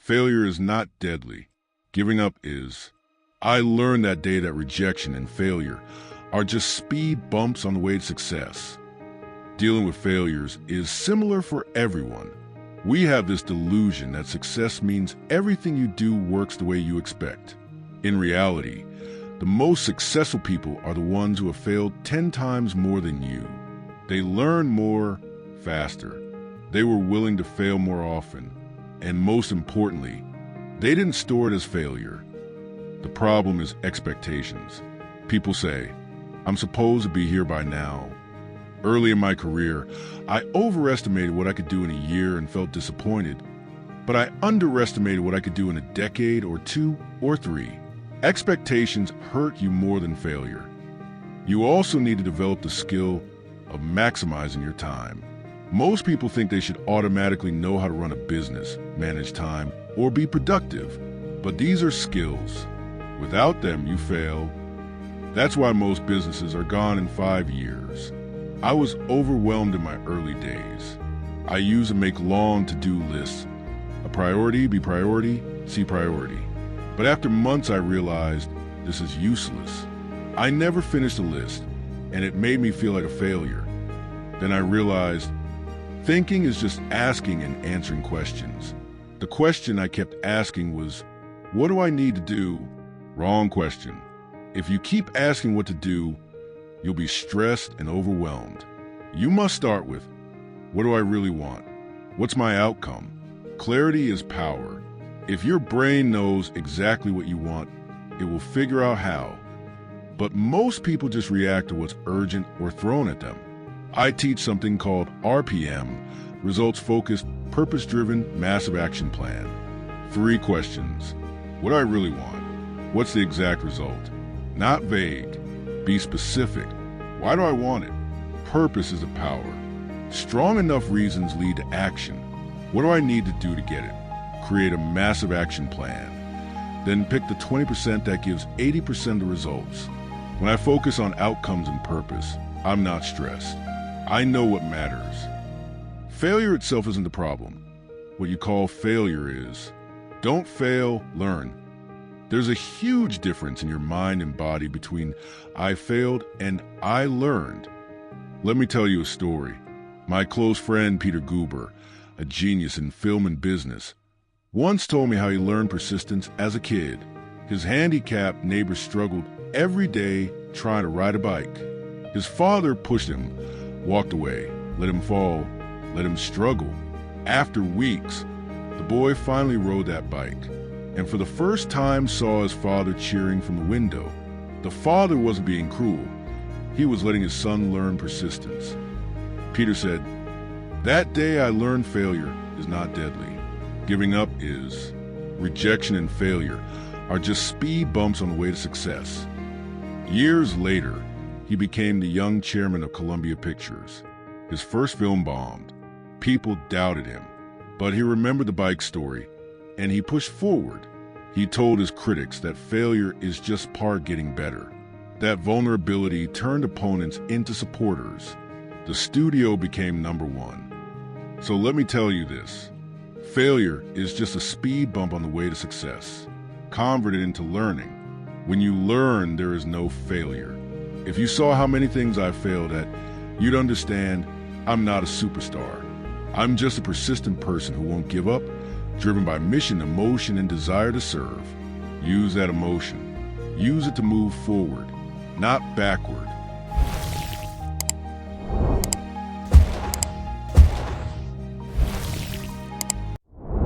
Failure is not deadly. Giving up is. I learned that day that rejection and failure are just speed bumps on the way to success. Dealing with failures is similar for everyone. We have this delusion that success means everything you do works the way you expect. In reality, the most successful people are the ones who have failed 10 times more than you. They learn more, faster. They were willing to fail more often. And most importantly, they didn't store it as failure. The problem is expectations. People say, I'm supposed to be here by now. Early in my career, I overestimated what I could do in a year and felt disappointed. But I underestimated what I could do in a decade or 2 or 3. Expectations hurt you more than failure. You also need to develop the skill of maximizing your time. Most people think they should automatically know how to run a business, manage time, or be productive. But these are skills. Without them, you fail. That's why most businesses are gone in 5 years. I was overwhelmed in my early days. I used to make long to-do lists. A priority, B priority, C priority. But after months, I realized this is useless. I never finished a list, and it made me feel like a failure. Then I realized thinking is just asking and answering questions. The question I kept asking was, what do I need to do? Wrong question. If you keep asking what to do, you'll be stressed and overwhelmed. You must start with, what do I really want? What's my outcome? Clarity is power. If your brain knows exactly what you want, it will figure out how. But most people just react to what's urgent or thrown at them. I teach something called RPM, Results-Focused, Purpose-Driven, Massive Action Plan. 3 questions. What do I really want? What's the exact result? Not vague. Be specific. Why do I want it? Purpose is a power. Strong enough reasons lead to action. What do I need to do to get it? Create a massive action plan. Then pick the 20% that gives 80% of the results. When I focus on outcomes and purpose, I'm not stressed. I know what matters. Failure itself isn't the problem. What you call failure is. Don't fail, learn. There's a huge difference in your mind and body between I failed and I learned. Let me tell you a story. My close friend Peter Goober, a genius in film and business, once told me how he learned persistence as a kid. His handicapped neighbor struggled every day trying to ride a bike. His father pushed him, walked away, let him fall, let him struggle. After weeks, the boy finally rode that bike, and for the first time saw his father cheering from the window. The father wasn't being cruel. He was letting his son learn persistence. Peter said, "That day I learned failure is not deadly. Giving up is. Rejection and failure are just speed bumps on the way to success." Years later, he became the young chairman of Columbia Pictures. His first film bombed. People doubted him, but he remembered the bike story, and he pushed forward. He told his critics that failure is just part getting better. That vulnerability turned opponents into supporters. The studio became #1. So let me tell you this. Failure is just a speed bump on the way to success. Convert it into learning. When you learn, there is no failure. If you saw how many things I failed at, you'd understand I'm not a superstar. I'm just a persistent person who won't give up, driven by mission, emotion, and desire to serve. Use that emotion. Use it to move forward, not backward.